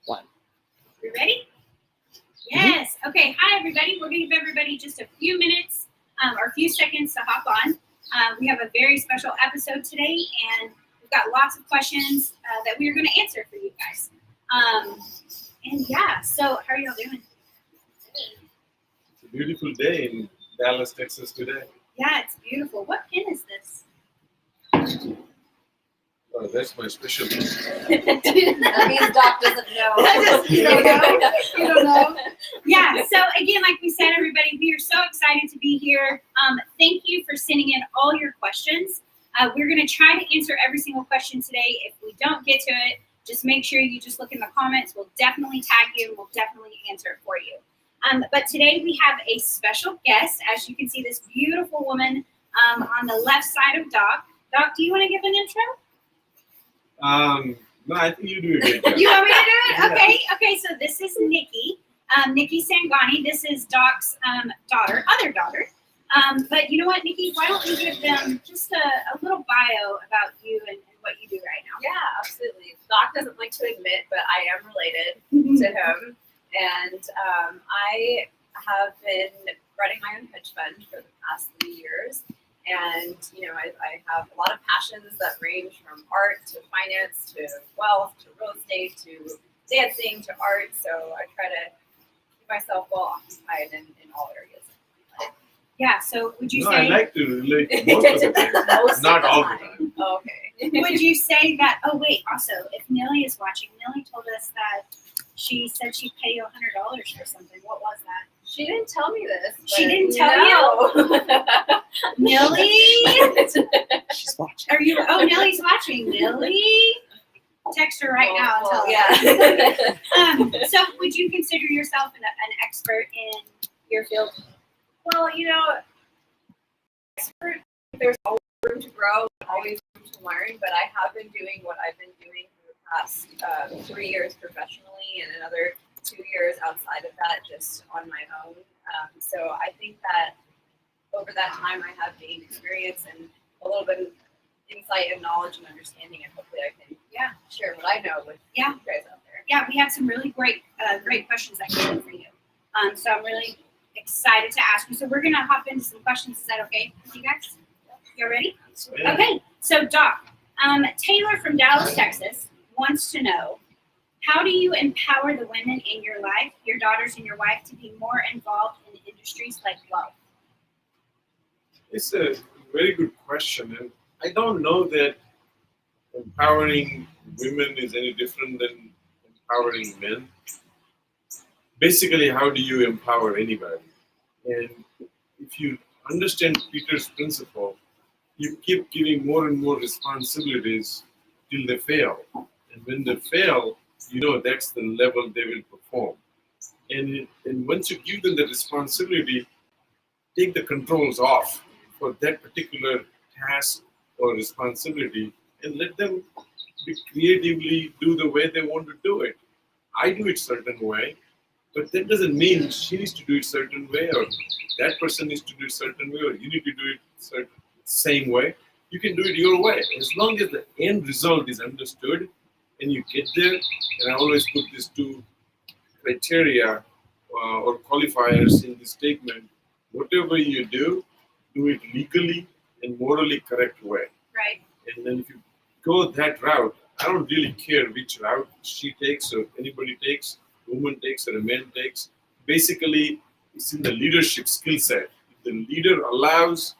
one. You ready? Yes. Okay. Hi, everybody. We're going to give everybody just a few minutes or a few seconds to hop on. We have a very special episode today, and we've got lots of questions that we are going to answer for you guys. And yeah, so how are y'all doing? It's a beautiful day in Dallas, Texas today. Yeah, it's beautiful. What pin is this? Oh, that's my specialty. That means Doc doesn't know. You don't know? You don't know? Yeah, so again, like we said, everybody, we are so excited to be here. Thank you for sending in all your questions. We're going to try to answer every single question today. If we don't get to it, just make sure you just look in the comments. We'll definitely tag you and we'll definitely answer it for you. But today we have a special guest. As you can see, this beautiful woman on the left side of Doc. Doc, do you want to give an intro? No, I think you do a great job. You want me to do it? Yeah. Okay, so this is Nikki. Nikki Sangani. This is Doc's other daughter. But you know what, Nikki? Why don't you give them just a little bio about you and what you do right now? Yeah, absolutely. Doc doesn't like to admit, but I am related to him. And I have been running my own hedge fund for the past 3 years. And, you know, I have a lot of passions that range from art to finance to wealth to real estate to dancing to art. So I try to keep myself well occupied in all areas. Yeah, so would you No, say... I like to relate most of the time, not all the time. Oh, okay. Would you say that... Oh, wait, also, if Millie is watching, Millie told us that she said she'd pay you $100 for something. What was that? She didn't tell me this. She didn't tell you? Millie? She's watching. Are you... Oh, Millie's watching. Millie? Text her right now and tell her. Yeah. So would you consider yourself an expert in your field? Well, you know, expert, there's always room to grow, always room to learn, but I have been doing what I've been doing for the past 3 years professionally and another 2 years outside of that just on my own. So I think that over that time I have gained experience and a little bit of insight and knowledge and understanding, and hopefully I can share what I know with you guys out there. Yeah, we have some really great questions that came in for you. So I'm really excited to ask you. So we're going to hop into some questions. Is that okay with you guys? You ready? Yeah. Okay. So Doc, Taylor from Dallas, Texas wants to know, how do you empower the women in your life, your daughters and your wife, to be more involved in industries like wealth? It's a very good question, and I don't know that empowering women is any different than empowering men. Basically, how do you empower anybody? And if you understand Peter's principle, you keep giving more and more responsibilities till they fail. And when they fail, you know that's the level they will perform. And once you give them the responsibility, take the controls off for that particular task or responsibility and let them creatively do the way they want to do it. I do it certain way, but that doesn't mean she needs to do it certain way or that person needs to do it certain way or you need to do it same way. You can do it your way. As long as the end result is understood and you get there, and I always put these two criteria or qualifiers in this statement. Whatever you do it legally and morally correct way. Right. And then if you go that route, I don't really care which route she takes or anybody takes, woman takes or a man takes. Basically, it's in the leadership skill set. If the leader allows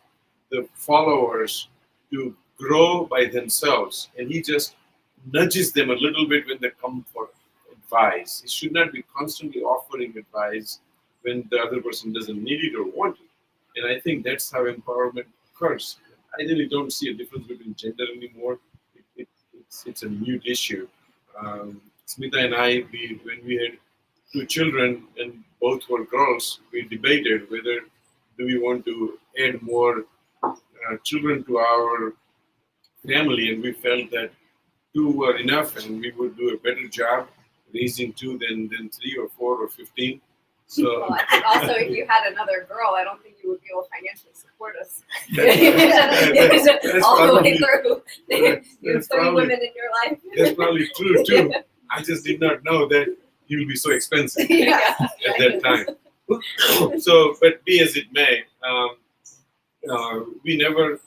the followers to grow by themselves and he just nudges them a little bit when they come for advice. He should not be constantly offering advice when the other person doesn't need it or want it. And I think that's how empowerment occurs. I really don't see a difference between gender anymore. It's a mute issue. Smita and I, when we had 2 children and both were girls, we debated whether do we want to add more children to our family, and we felt that 2 were enough and we would do a better job raising 2 than 3 or 4 or 15. So Well, I think also if you had another girl, I don't think you would be able to financially support us. That's all the way probably- through. You have that's 3 probably- women in your life. That's probably true too. I just did not know that he will be so expensive Yeah. at that time. So, but be as it may, we never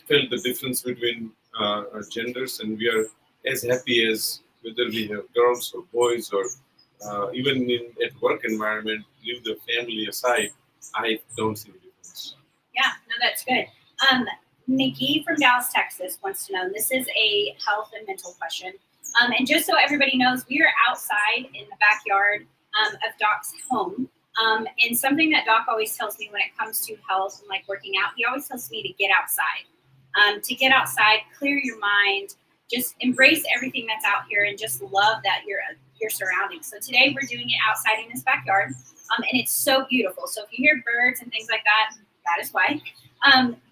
felt the difference between our genders, and we are as happy as whether we have girls or boys or even in at work environment. Leave the family aside, I don't see the difference. Yeah, no, that's good. Nikki from Dallas, Texas wants to know, this is a health and mental question. And just so everybody knows, we are outside in the backyard of Doc's home. And something that Doc always tells me when it comes to health and like working out, he always tells me to get outside. To get outside, clear your mind, just embrace everything that's out here and just love that your surroundings. So today we're doing it outside in this backyard. And it's so beautiful. So if you hear birds and things like that, that is why.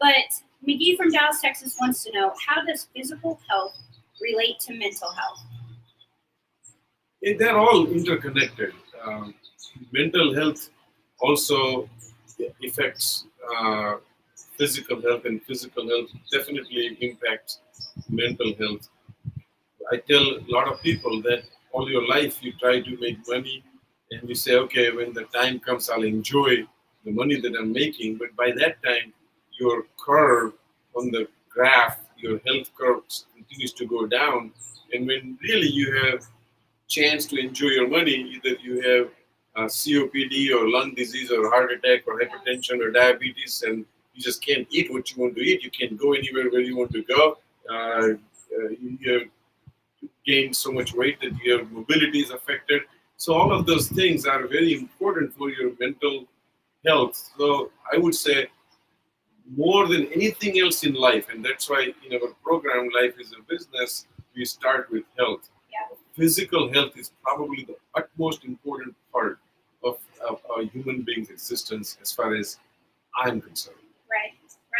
But McGee from Dallas, Texas wants to know, how does physical health relate to mental health? They're all interconnected. Mental health also affects physical health, and physical health definitely impacts mental health. I tell a lot of people that all your life you try to make money and you say, okay, when the time comes, I'll enjoy the money that I'm making. But by that time, your curve on the graph, your health curve continues to go down. And when really you have chance to enjoy your money, either you have COPD or lung disease or heart attack or hypertension or diabetes, and you just can't eat what you want to eat. You can't go anywhere where you want to go. You have gained so much weight that your mobility is affected. So all of those things are very important for your mental health. So I would say more than anything else in life, and that's why in our program, Life is a Business, we start with health. Yeah. Physical health is probably the utmost important part of a human being's existence as far as I'm concerned.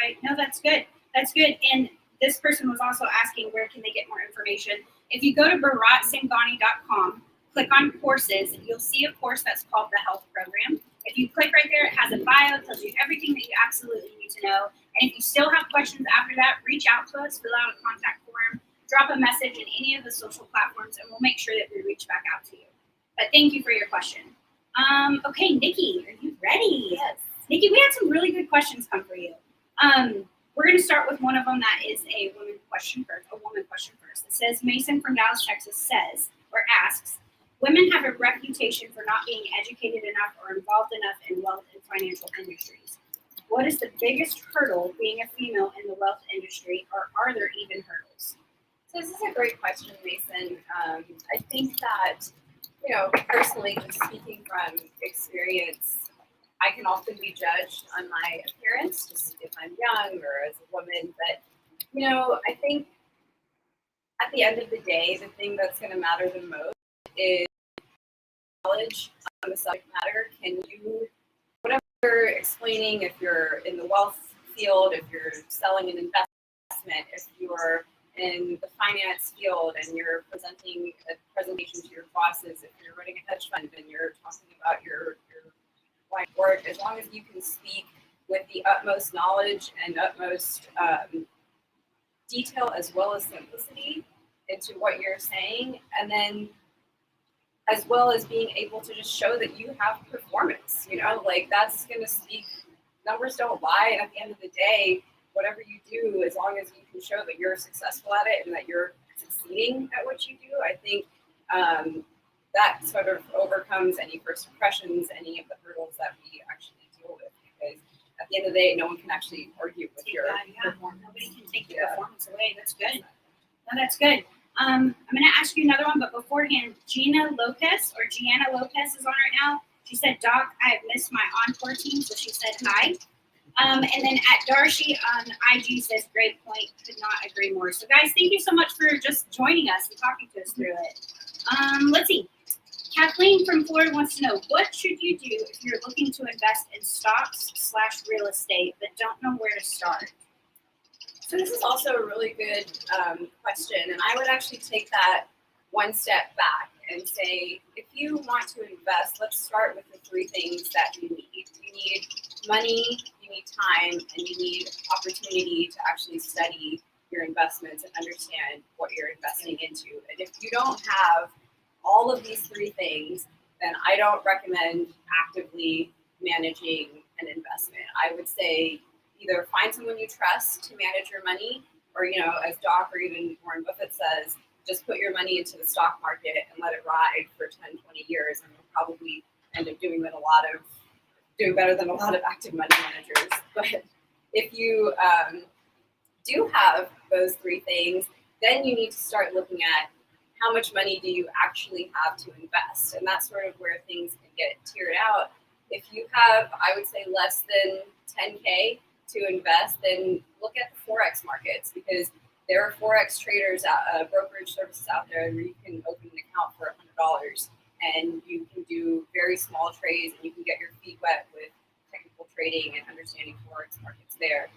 Right. No, that's good. That's good. And this person was also asking, where can they get more information? If you go to bharatsangani.com, click on courses, you'll see a course that's called the Health Program. If you click right there, it has a bio, tells you everything that you absolutely need to know. And if you still have questions after that, reach out to us, fill out a contact form, drop a message in any of the social platforms, and we'll make sure that we reach back out to you. But thank you for your question. Okay, Nikki, are you ready? Yes. Nikki, we had some really good questions come for you. We're going to start with one of them that is a woman question first. It says, Mason from Dallas, Texas says, or asks, women have a reputation for not being educated enough or involved enough in wealth and financial industries. What is the biggest hurdle being a female in the wealth industry, or are there even hurdles? So this is a great question, Mason. I think that, personally, just speaking from experience, I can often be judged on my appearance, just if I'm young or as a woman. But, I think at the end of the day, the thing that's going to matter the most is knowledge on the subject matter. Can you, whatever you're explaining, if you're in the wealth field, if you're selling an investment, if you're in the finance field and you're presenting a presentation to your bosses, if you're running a hedge fund and you're talking about your line of work, as long as you can speak with the utmost knowledge and utmost detail as well as simplicity into what you're saying, and then as well as being able to just show that you have performance, that's going to speak. Numbers don't lie, and at the end of the day, whatever you do, as long as you can show that you're successful at it and that you're succeeding at what you do, I think that sort of overcomes any first impressions, any of the hurdles that we actually deal with. Because at the end of the day, no one can actually argue with your performance. Nobody can take your performance away. That's good. No, that's good. I'm going to ask you another one, but beforehand, Gianna Lopez is on right now. She said, Doc, I have missed my encore team, so she said hi. And then at Darcy on IG says, great point, could not agree more. So guys, thank you so much for just joining us and talking to us through it. Let's see. Kathleen from Florida wants to know, what should you do if you're looking to invest in stocks/real estate but don't know where to start? So this is also a really good question, and I would actually take that one step back and say, if you want to invest, let's start with the three things that you need. You need money, you need time, and you need opportunity to actually study your investments and understand what you're investing into. And if you don't have all of these three things, then I don't recommend actively managing an investment. I would say either find someone you trust to manage your money, or, you know, as Doc or even Warren Buffett says, just put your money into the stock market and let it ride for 10, 20 years, and you'll probably end up doing better than a lot of active money managers. But if you do have those three things, then you need to start looking at how much money do you actually have to invest. And that's sort of where things can get tiered out. If you have, I would say, less than 10K to invest, then look at the Forex markets, because there are Forex traders, brokerage services out there where you can open an account for $100 and you can do very small trades and you can get your feet wet with technical trading and understanding Forex markets there.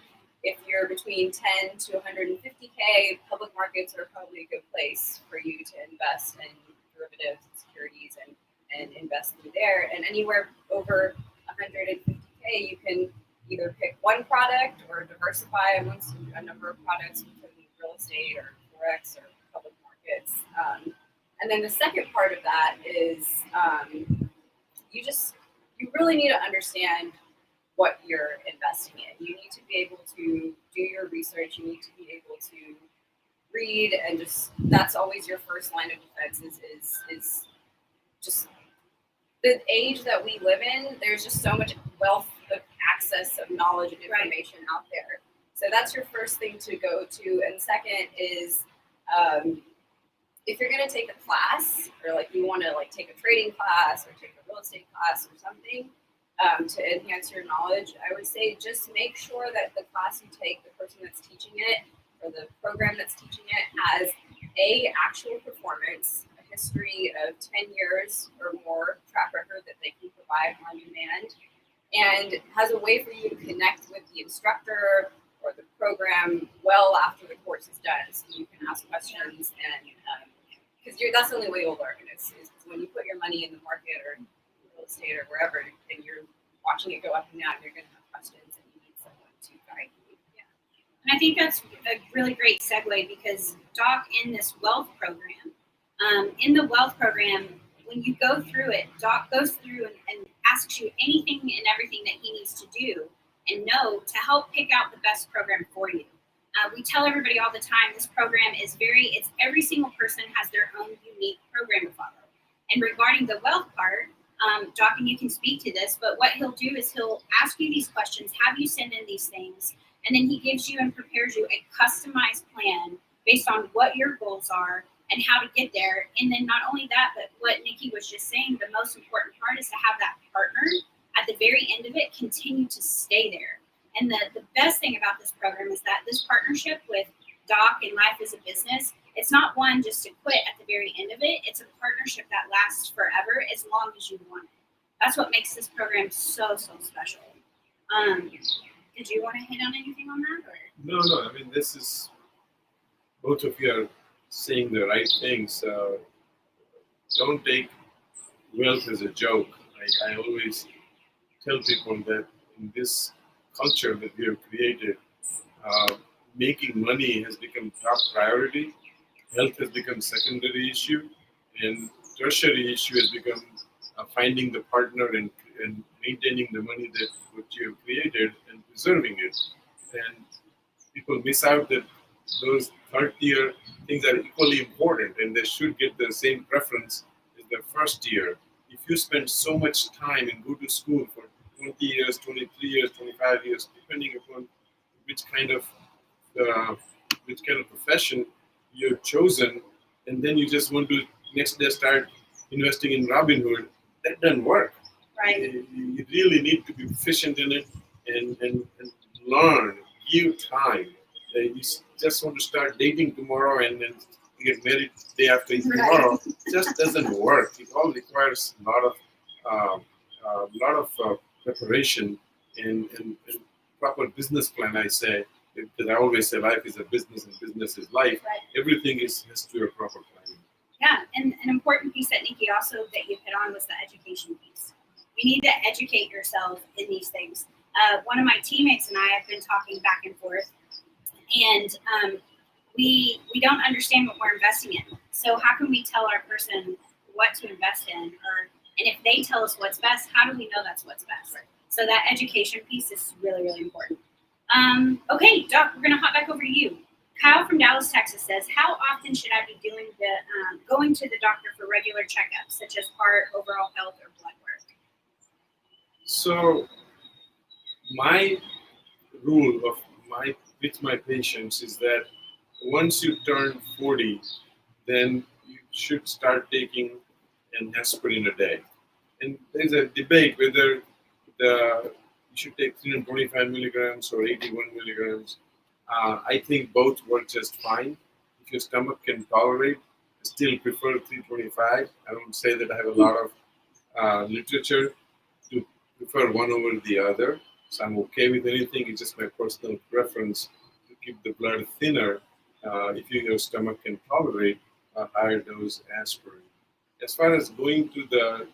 If you're between 10 to 150K, public markets are probably a good place for you to invest in derivatives and securities and invest through there. And anywhere over 150K, you can either pick one product or diversify amongst a number of products within real estate or Forex or public markets. And then the second part of that is you really need to understand what you're investing in. You need to be able to do your research. You need to be able to read, and just that's always your first line of defense. Is just the age that we live in. There's just so much wealth of access of knowledge and information out there. So that's your first thing to go to. And second is if you're going to take a class, or like you want to like take a trading class or take a real estate class or something, to enhance your knowledge, I would say just make sure that the class you take, the person that's teaching it or the program that's teaching it has actual performance, a history of 10 years or more track record that they can provide on demand, and has a way for you to connect with the instructor or the program well after the course is done, so you can ask questions, and because that's the only way you'll learn is when you put your money in the market or real estate or wherever, and you're watching it go up and down, you're going to have questions, and you need someone to guide you. Yeah. And I think that's a really great segue, because Doc, in this wealth program, when you go through it, Doc goes through and asks you anything and everything that he needs to do and know to help pick out the best program for you. We tell everybody all the time, this program is every single person has their own unique program to follow. And regarding the wealth part, Doc, and you can speak to this, but what he'll do is he'll ask you these questions, have you send in these things, and then he gives you and prepares you a customized plan based on what your goals are and how to get there. And then not only that, but what Nikki was just saying, the most important part is to have that partner at the very end of it continue to stay there. And the best thing about this program is that this partnership with Doc and Life as a Business, it's not one just to quit at the very end of it. It's a partnership that lasts forever as long as you want it. That's what makes this program so, so special. Did you want to hit on anything on that? Or? No. I mean, this is, both of you are saying the right things. Don't take wealth as a joke. I always tell people that in this culture that we have created, making money has become top priority. Health has become secondary issue, and tertiary issue has become finding the partner and maintaining the money that what you have created and preserving it. And people miss out that those third tier things are equally important, and they should get the same preference as the first tier. If you spend so much time and go to school for 20 years, 23 years, 25 years, depending upon which kind of profession you've chosen, and then you just want to next day start investing in Robinhood, that doesn't work. Right. You really need to be efficient in it and learn, give time. You just want to start dating tomorrow and then get married day after tomorrow. Right. It just doesn't work. It all requires a lot of preparation and proper business plan, I say. Because I always say life is a business and business is life. Right. Everything has to be a proper planning. Yeah, and an important piece that Nikki also that you hit on was the education piece. You need to educate yourself in these things. One of my teammates and I have been talking back and forth, and we don't understand what we're investing in. So how can we tell our person what to invest in, and if they tell us what's best, how do we know that's what's best? Right. So that education piece is really, really important. Okay, Doc, we're gonna hop back over to you. Kyle from Dallas, Texas says, how often should I be going to the doctor for regular checkups, such as heart, overall health, or blood work? So my rule with my patients is that once you turn 40, then you should start taking an aspirin a day. And there's a debate whether you should take 325 milligrams or 81 milligrams. I think both work just fine. If your stomach can tolerate, I still prefer 325. I don't say that I have a lot of literature to prefer one over the other. So I'm okay with anything. It's just my personal preference to keep the blood thinner if your stomach can tolerate a higher dose aspirin. As far as going to the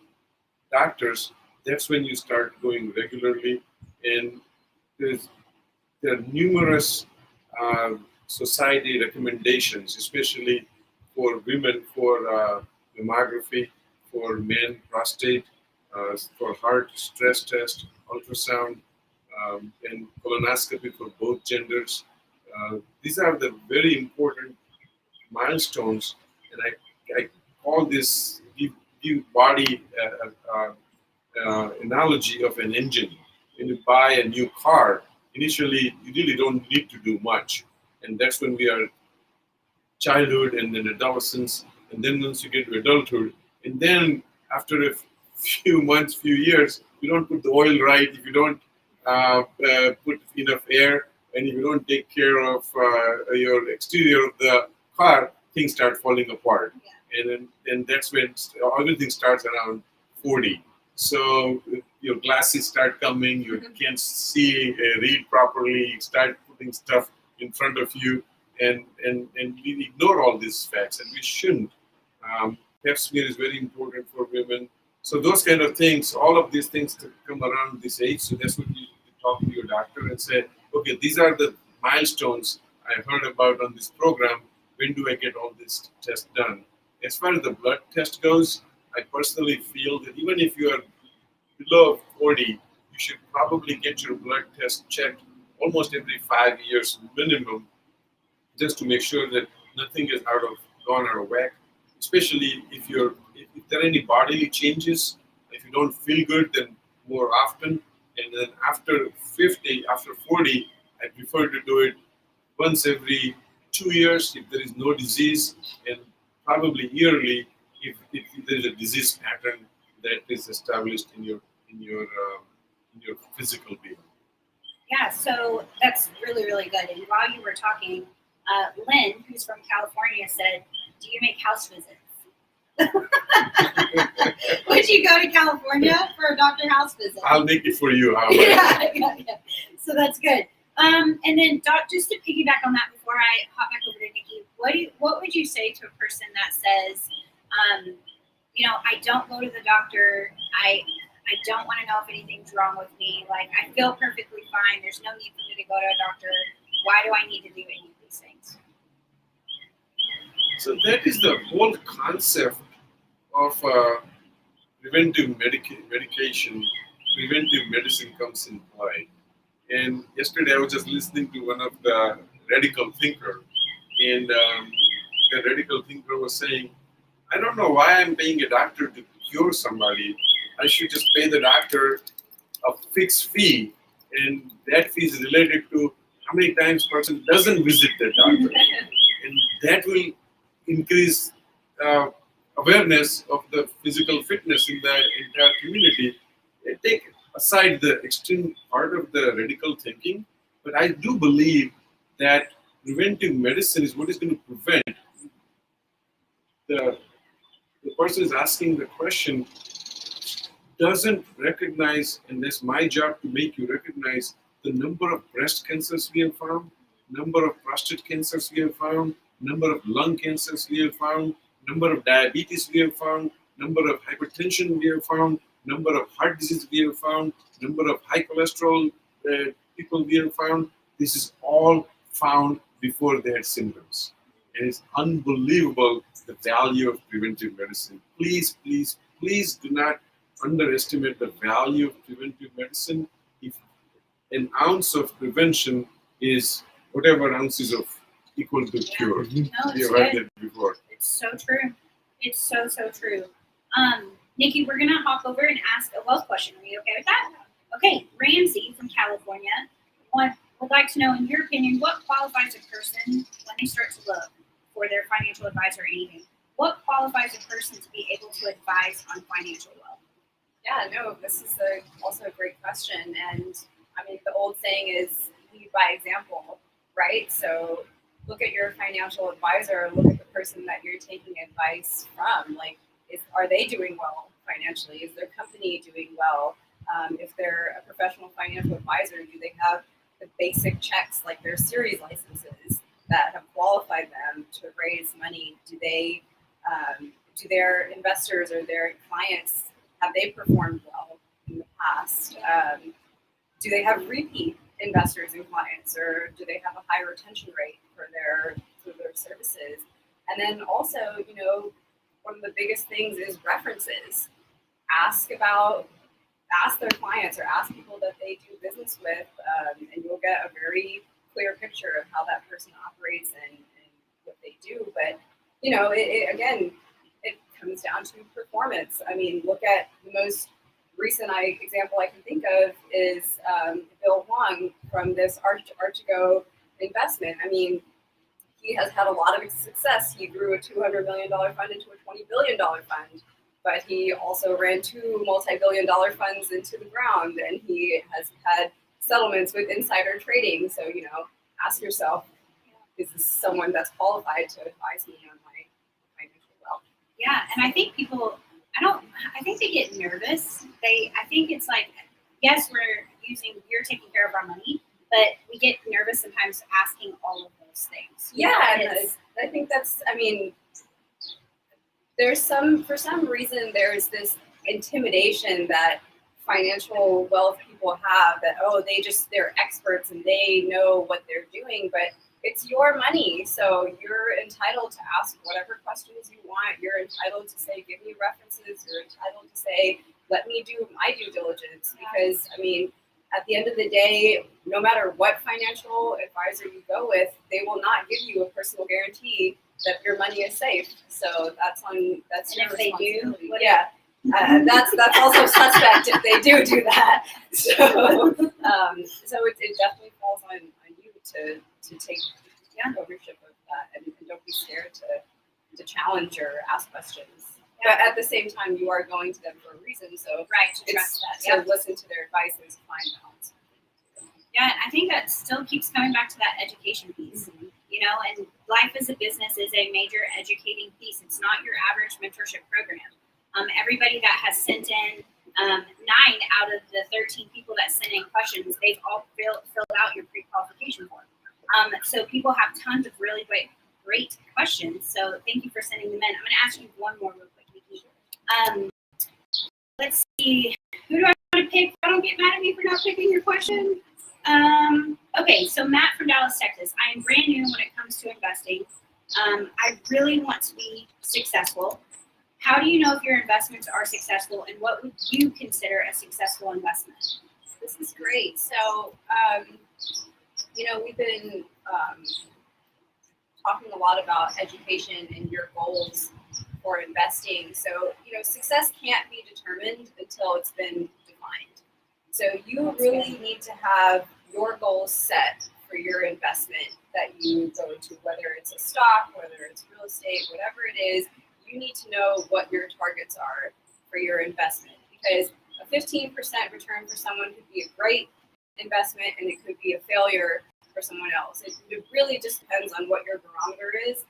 doctors, that's when you start going regularly. And there are numerous society recommendations, especially for women, for mammography, for men, prostate, for heart stress test, ultrasound, and colonoscopy for both genders. These are the very important milestones, and I call this give body analogy of an engine. When you buy a new car, initially you really don't need to do much, and that's when we are childhood and then adolescence, and then once you get to adulthood, and then after a few months, few years, you don't put the oil right, if you don't put enough air, and if you don't take care of your exterior of the car, things start falling apart. Yeah. And that's when everything starts around 40. So your glasses start coming, you can't see, read properly, you start putting stuff in front of you, and we ignore all these facts, and we shouldn't. Pap smear is very important for women. So those kind of things, all of these things to come around this age. So that's what you talk to your doctor and say, okay, these are the milestones I heard about on this program. When do I get all this tests done? As far as the blood test goes, I personally feel that even if you are below 40, you should probably get your blood test checked almost every 5 years minimum, just to make sure that nothing is gone out of whack. Especially if there are any bodily changes, if you don't feel good, then more often. And then after 50, after 40, I prefer to do it once every 2 years if there is no disease, and probably yearly if there is a disease pattern that is established in your physical being. Yeah, so that's really, really good. And while you were talking, Lynn, who's from California, said, do you make house visits? Would you go to California for a doctor house visit? I'll make it for you. Yeah. So that's good. And then, Doc, just to piggyback on that before I hop back over to Nikki, what would you say to a person that says, I don't go to the doctor, I don't want to know if anything's wrong with me, like I feel perfectly fine, there's no need for me to go to a doctor, why do I need to do any of these things? So that is the whole concept of preventive medication, preventive medicine comes in play. And yesterday I was just listening to one of the radical thinker, and the radical thinker was saying, I don't know why I'm paying a doctor to cure somebody. I should just pay the doctor a fixed fee, and that fee is related to how many times person doesn't visit the doctor. And that will increase awareness of the physical fitness in the entire community. Take aside the extreme part of the radical thinking, but I do believe that preventive medicine is what is going to prevent. The person is asking the question doesn't recognize, and that's my job to make you recognize the number of breast cancers we have found, number of prostate cancers we have found, number of lung cancers we have found, number of diabetes we have found, number of hypertension we have found, number of heart disease we have found, number of high cholesterol people we have found. This is all found before they had symptoms. And it's unbelievable the value of preventive medicine. Please, please, please do not underestimate the value of preventive medicine. If an ounce of prevention is whatever ounces of equal to cure. No, We it's have heard good. that before. It's so true. It's so, so true. Nikki, we're gonna hop over and ask a wealth question. Are you okay with that? Okay, Ramsey from California would like to know, in your opinion, what qualifies a person when they start to look for their financial advisor or anything? What qualifies a person to be able to advise on financial wealth? Yeah, no, this is also a great question. And I mean, the old saying is lead by example, right? So look at your financial advisor, look at the person that you're taking advice from. Like, are they doing well financially? Is their company doing well? If they're a professional financial advisor, do they have the basic checks like their series licenses that have qualified them to raise money? Do their investors or their clients, have they performed well in the past? Do they have repeat investors and clients, or do they have a high retention rate for their services? And then also, one of the biggest things is references. Ask their clients or ask people that they do business with, and you'll get a very clear picture of how that person operates and what they do. But it comes down to performance. I mean, look at the most recent example I can think of is Bill Huang from this Archego investment. I mean, he has had a lot of success. He grew a $200 million fund into a $20 billion fund, but he also ran 2 multi-billion-dollar funds into the ground, and he has had settlements with insider trading. So, ask yourself, is this someone that's qualified to advise me on my financial wealth? Yeah, and I think I think they get nervous. I think it's like, yes, you're taking care of our money, but we get nervous sometimes asking all of those things. Yeah, and I think for some reason, there's this intimidation that financial wealth people have that, they're experts and they know what they're doing, but it's your money. So you're entitled to ask whatever questions you want. You're entitled to say, give me references. You're entitled to say, let me do my due diligence. Because, at the end of the day, no matter what financial advisor you go with, they will not give you a personal guarantee that your money is safe. So that's your if they do, yeah. That's also suspect if they do that. So it definitely falls on you to take ownership of that, and don't be scared to challenge or ask questions. Yeah. But at the same time, you are going to them for a reason. So to trust that. To listen to their advice is find balance. Yeah, I think that still keeps coming back to that education piece. Mm-hmm. And life as a business is a major educating piece. It's not your average mentorship program. Everybody that has sent in 9 out of the 13 people that sent in questions, they've all filled out your pre-qualification form. So people have tons of really great questions. So thank you for sending them in. I'm going to ask you one more real quick, Nikki. Let's see. Who do I want to pick? Don't get mad at me for not picking your question. Okay, so Matt from Dallas, Texas. I am brand new when it comes to investing. I really want to be successful. How do you know if your investments are successful, and what would you consider a successful investment? This is great. So, we've been talking a lot about education and your goals for investing. So, success can't be determined until it's been defined. So you really need to have your goals set for your investment that you go into, whether it's a stock, whether it's real estate, whatever it is. You need to know what your targets are for your investment, because a 15% return for someone could be a great investment and it could be a failure for someone else. It really just depends on what your barometer is,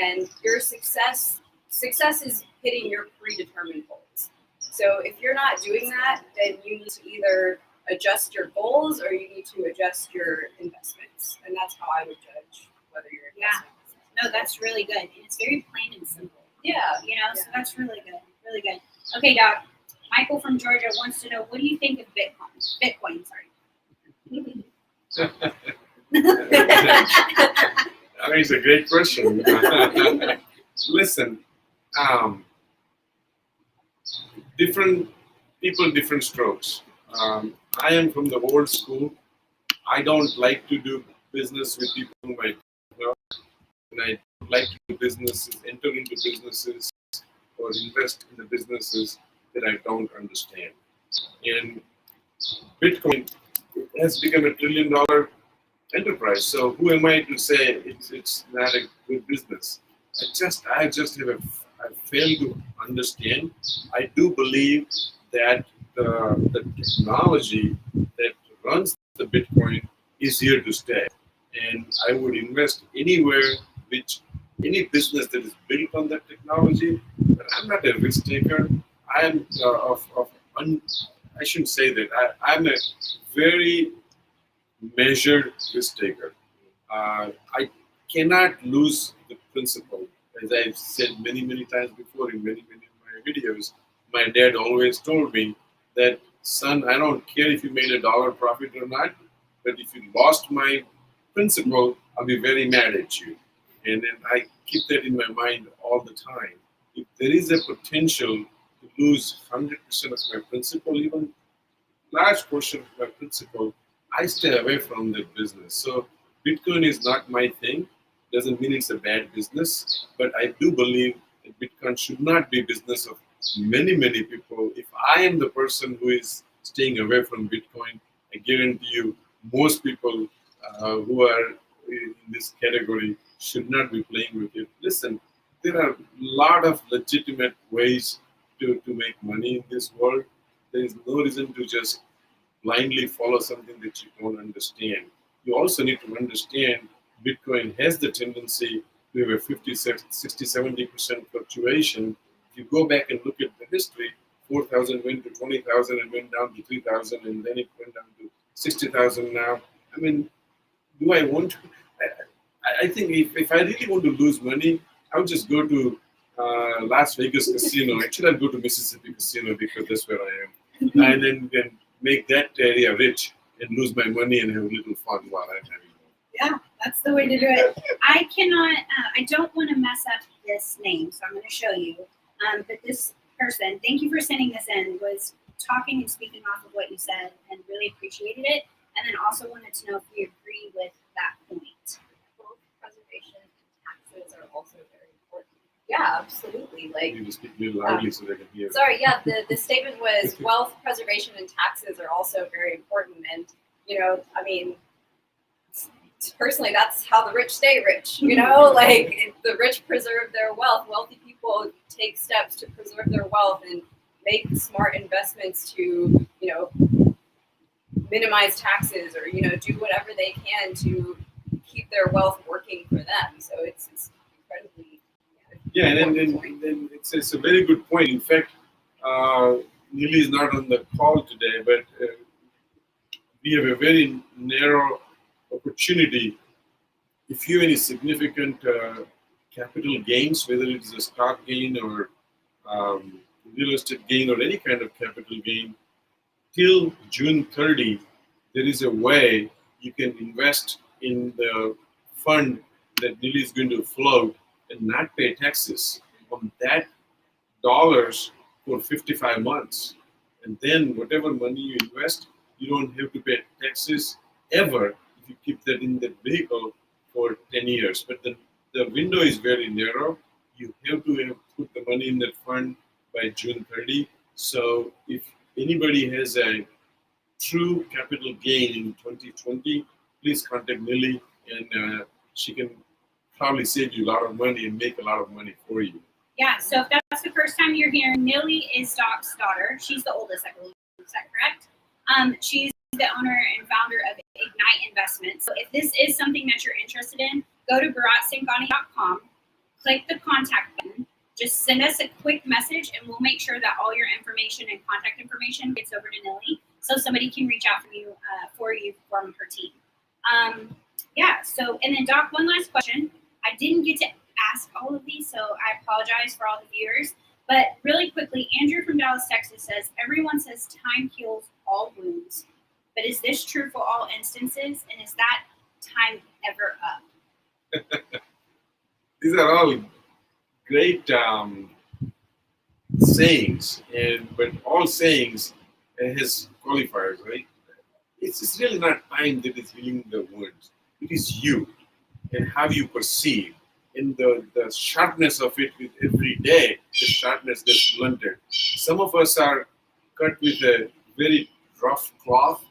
and your success is hitting your predetermined goals. So if you're not doing that, then you need to either adjust your goals or you need to adjust your investments, and that's how I would judge whether your investment is. No, that's really good, and it's very plain and simple. Yeah. So that's really good. Really good. Okay, Doc. Michael from Georgia wants to know, what do you think of Bitcoin, sorry. I mean, it's a great question. Listen, different people, different strokes. I am from the old school. I don't like to do business with people whom I don't know, and I don't like to do businesses, enter into businesses, or invest in the businesses that I don't understand. And Bitcoin has become a $1 trillion enterprise. So who am I to say it's not a good business? I just have I fail to understand. I do believe that the technology that runs the Bitcoin is here to stay, and I would invest anywhere which any business that is built on that technology. But I'm not a risk taker. I am I shouldn't say that. I'm a very measured risk taker. I cannot lose the principle. As I've said many, many times before in many, many of my videos, my dad always told me that, son, I don't care if you made $1 profit or not, but if you lost my principle, I'll be very mad at you. And then I keep that in my mind all the time. If there is a potential to lose 100% of my principle, even large portion of my principle, I stay away from that business. So Bitcoin is not my thing. Doesn't mean it's a bad business, but I do believe that Bitcoin should not be business of many, many people. If I am the person who is staying away from Bitcoin, I guarantee you most people who are in this category should not be playing with it. Listen, there are a lot of legitimate ways to make money in this world. There is no reason to just blindly follow something that you don't understand. You also need to understand Bitcoin has the tendency to have a 50, 60, 70% fluctuation. If you go back and look at the history, 4,000 went to 20,000 and went down to 3,000 and then it went down to 60,000 now. I mean, do I want to? I think if I really want to lose money, I would just go to Las Vegas casino. Actually, I'll go to Mississippi casino because that's where I am. And then make that area rich and lose my money and have a little fun while I'm having it. Yeah, that's the way to do it. I cannot, I don't want to mess up this name, so I'm going to show you. But this person, thank you for sending this in, was talking and speaking off of what you said and really appreciated it. And then also wanted to know if we agree with that point. Both preservation and taxes are also very important. Yeah, absolutely. Like, You need to speak a little loudly so they can hear. sorry, yeah, the statement was wealth preservation and taxes are also very important. And, you know, I mean, personally, that's how the rich stay rich. You know, like if the rich preserve their wealth, wealthy people take steps to preserve their wealth and make smart investments to, you know, minimize taxes or, you know, do whatever they can to keep their wealth working for them. So it's incredibly Yeah, and then it's a very good point. In fact, Neely is not on the call today, but we have a very narrow opportunity. If you have any significant capital gains, whether it's a stock gain or real estate gain or any kind of capital gain, till June 30, there is a way you can invest in the fund that Neely is going to float and not pay taxes on that dollars for 55 months. And then whatever money you invest, you don't have to pay taxes ever if you keep that in that vehicle for 10 years. But the window is very narrow. You have to put the money in that fund by June 30. So if anybody has a true capital gain in 2020, please contact Neely and she can probably save you a lot of money and make a lot of money for you. Yeah, so if that's the first time you're here, Neely is Doc's daughter. She's the oldest, I believe. Is that correct? She's the owner and founder of Ignite Investments. So if this is something that you're interested in, go to bharatsangani.com, click the contact button, just send us a quick message and we'll make sure that all your information and contact information gets over to Neely so somebody can reach out for you from her team. Yeah, so, and then Doc, one last question. I didn't get to ask all of these, so I apologize for all the viewers. But really quickly, Andrew from Dallas, Texas says, everyone says time heals all wounds. But is this true for all instances? And is that time ever up? These are all great sayings, but all sayings has qualifiers, right? It's really not time that is healing the wounds. It is you and how you perceive. And the sharpness of it with every day, the sharpness gets blunted. Some of us are cut with a very rough cloth,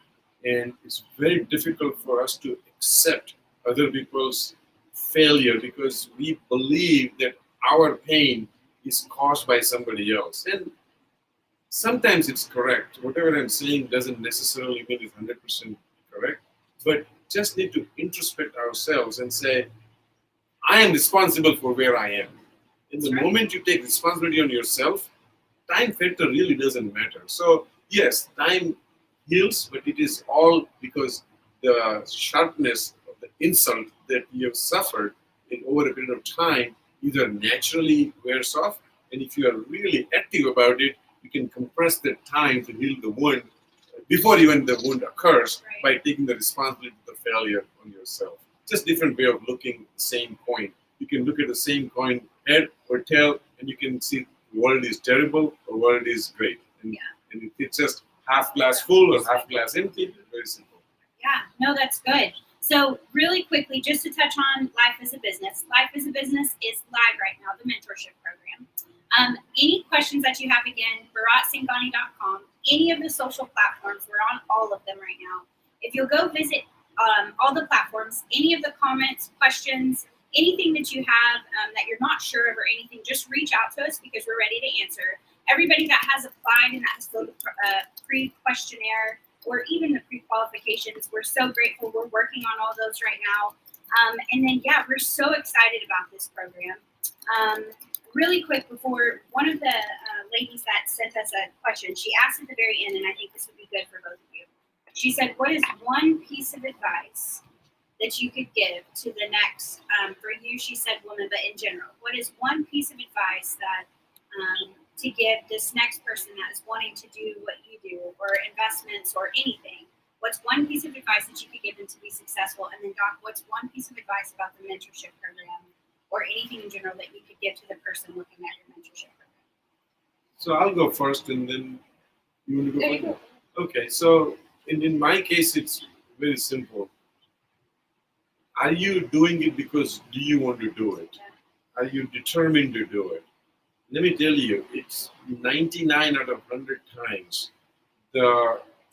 and it's very difficult for us to accept other people's failure because we believe that our pain is caused by somebody else. And sometimes it's correct. Whatever I'm saying doesn't necessarily mean it's 100% correct, but just need to introspect ourselves and say, I am responsible for where I am. In the moment you take responsibility on yourself, time factor really doesn't matter. So yes, time heals, but it is all because the sharpness of the insult that you have suffered in over a period of time either naturally wears off, and if you are really active about it, you can compress that time to heal the wound before even the wound occurs by taking the responsibility of the failure on yourself. Just different way of looking at the same coin. You can look at the same coin head or tail, and you can see the world is terrible or world is great. And it's just half glass full or half glass empty. Very simple. Yeah, no, that's good. So really quickly, just to touch on Life as a Business. Life as a Business is live right now, the mentorship program. Any questions that you have, again, BharatSangani.com, any of the social platforms, we're on all of them right now. If you'll go visit all the platforms, any of the comments, questions, anything that you have that you're not sure of or anything, just reach out to us because we're ready to answer. Everybody that has applied and that has filled the pre-questionnaire or even the pre-qualifications, we're so grateful. We're working on all those right now. And then, yeah, we're so excited about this program. Really quick, before one of the ladies that sent us a question, she asked at the very end, and I think this would be good for both of you. She said, what is one piece of advice that you could give to the next, for you, she said woman, but in general, what is one piece of advice that to give this next person that is wanting to do what you do, or investments or anything? What's one piece of advice that you could give them to be successful? And then, Doc, what's one piece of advice about the mentorship program or anything in general that you could give to the person looking at your mentorship program? So I'll go first, and then you want to go There you first? Okay, so in my case, it's very simple. Are you doing it because do you want to do it? Are you determined to do it? Let me tell you, it's 99 out of 100 times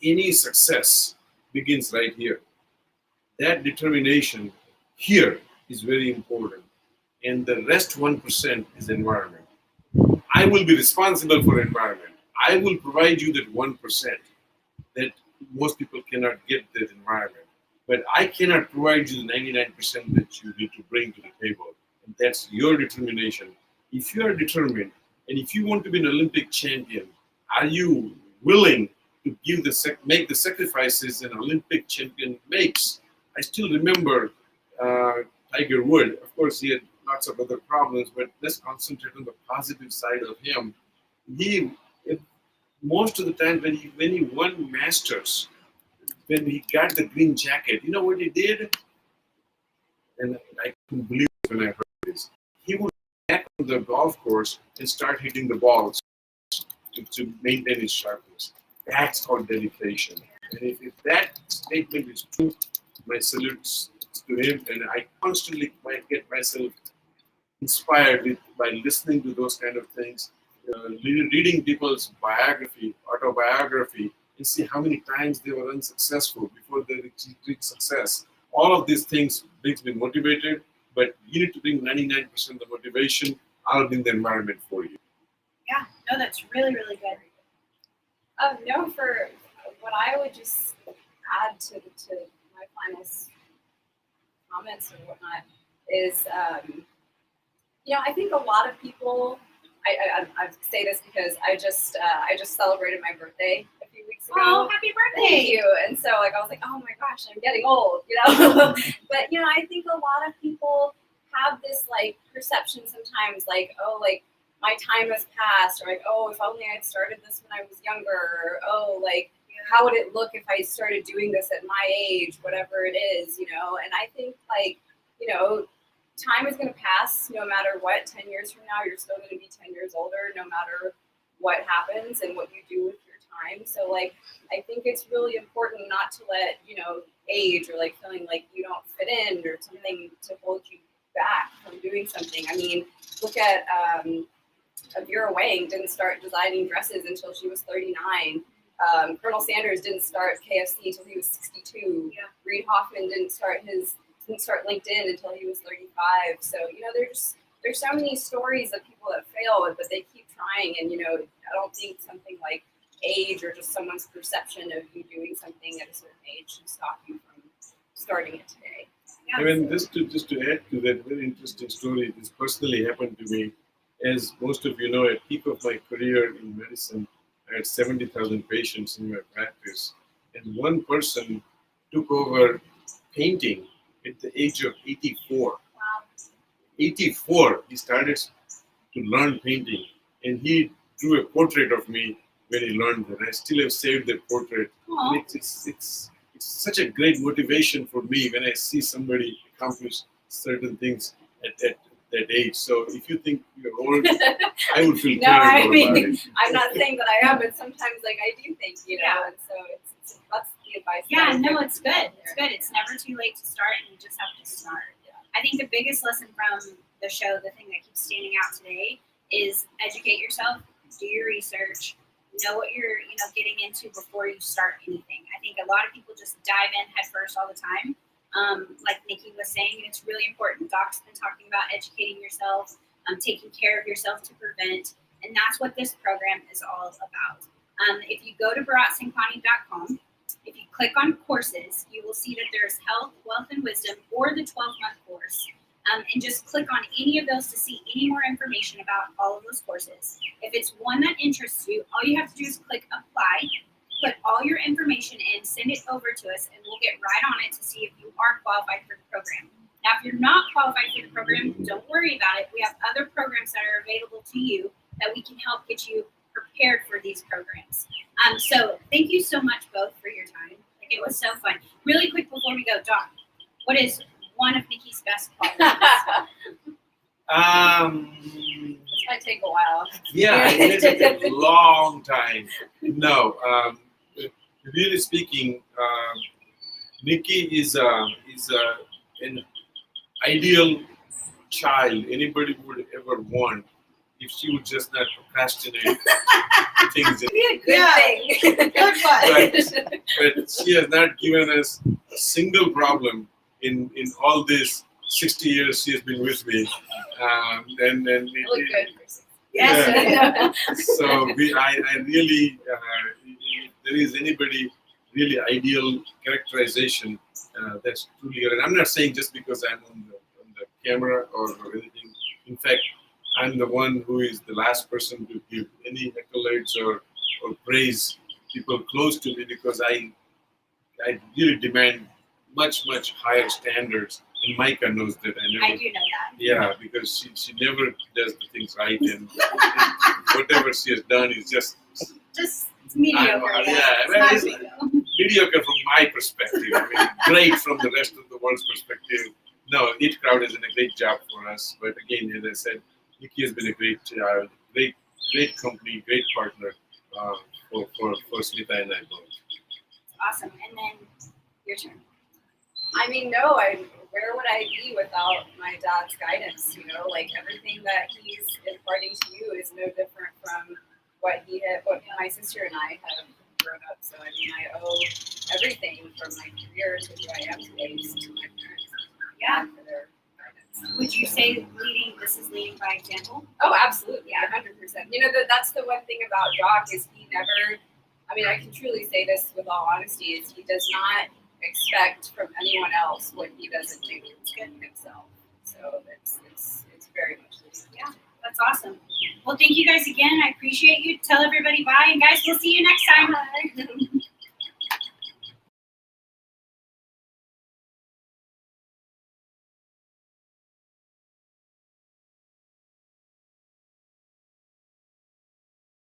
any success begins right here. That determination here is very important. And the rest 1% is environment. I will be responsible for environment. I will provide you that 1% that most people cannot get that environment. But I cannot provide you the 99% that you need to bring to the table. And that's your determination. If you are determined, and if you want to be an Olympic champion, are you willing to make the sacrifices an Olympic champion makes? I still remember Tiger Woods. Of course, he had lots of other problems, but let's concentrate on the positive side of him. Most of the time when he won Masters, when he got the green jacket, you know what he did? And I couldn't believe it when I heard this. He would back on the golf course and start hitting the balls to maintain his sharpness. That's called dedication. And if that statement is true, my salutes to him. And I constantly might get myself inspired by listening to those kind of things, reading people's autobiography, and see how many times they were unsuccessful before they reached success. All of these things makes me motivated, but you need to bring 99% of the motivation. I'll bring the environment for you. Yeah, no, that's really, really good. No, for what I would just add to my final comments or whatnot is, I think a lot of people. I say this because I just celebrated my birthday a few weeks ago. Oh, happy birthday! Thank you. And so I was like, oh my gosh, I'm getting old, But I think a lot of people have this perception sometimes, my time has passed, or oh, if only I'd started this when I was younger, or oh, how would it look if I started doing this at my age, whatever it is, And I think time is going to pass no matter what. 10 years from now, you're still going to be 10 years older no matter what happens and what you do with your time. So like, I think it's really important not to let, age or like feeling like you don't fit in or something to hold you back from doing something. I mean, look at Vera Wang didn't start designing dresses until she was 39. Colonel Sanders didn't start KFC until he was 62. Yeah. Reid Hoffman didn't start LinkedIn until he was 35. So, there's so many stories of people that failed, but they keep trying. And, I don't think something like age or just someone's perception of you doing something at a certain age should stop you from starting it today. I mean, just to add to that very interesting story, this personally happened to me. As most of you know, at peak of my career in medicine, I had 70,000 patients in my practice, and one person took over painting at the age of 84. Wow. 84, he started to learn painting, and he drew a portrait of me when he learned that. I still have saved that portrait. And it's such a great motivation for me when I see somebody accomplish certain things at that age. So if you think you're old, I would feel terrible about it. I'm not saying that I am, but sometimes like I do think, and so that's the advice. Yeah, no, it's good. It's good. It's never too late to start, and you just have to start. Yeah. I think the biggest lesson from the show, the thing that keeps standing out today, is educate yourself, do your research, know what you're getting into before you start anything. I think a lot of people just dive in head first all the time. Like Nikki was saying, it's really important. Doc's been talking about educating yourself, taking care of yourself to prevent, and that's what this program is all about. If you go to BharatSangani.com, if you click on courses, you will see that there's Health, Wealth, and Wisdom, or the 12-month course. And just click on any of those to see any more information about all of those courses. If it's one that interests you, all you have to do is click apply, put all your information in, send it over to us, and we'll get right on it to see if you are qualified for the program. Now, if you're not qualified for the program, don't worry about it. We have other programs that are available to you that we can help get you prepared for these programs. So thank you so much both for your time. It was so fun. Really quick before we go, Doc, what is one of Nikki's best qualities? This might take a while. Yeah, it takes a long time. No, really speaking, Nikki is an ideal child anybody would ever want if she would just not procrastinate things. It'd be a good thing. Good fun. But she has not given us a single problem in all these 60 years she has been with me. Yes. So I really, if there is anybody really ideal characterization, that's truly good. And I'm not saying just because I'm on the camera or anything. In fact, I'm the one who is the last person to give any accolades or praise people close to me, because I really demand much higher standards. And Micah knows that. I do know that. Yeah, because she never does the things right, and whatever she has done is just mediocre. It's mediocre from my perspective. I mean, great from the rest of the world's perspective. No, Eat Crowd has done a great job for us. But again, as I said, Nikki has been a great company, great partner for Smita and I both. Awesome. And then your turn. I mean, where would I be without my dad's guidance? Like everything that he's imparting to you is no different from what my sister and I have grown up. So I mean, I owe everything from my career to who I am today to my parents. Yeah, for their guidance. Would you say this is leading by example? Oh, absolutely, 100%. That's the one thing about Doc is he never. I mean, I can truly say this with all honesty: is he does not expect from anyone else what he doesn't do himself. So it's very much this. Yeah, that's awesome. Well, thank you guys again. I appreciate you. Tell everybody bye, and guys, we'll see you next time. Bye.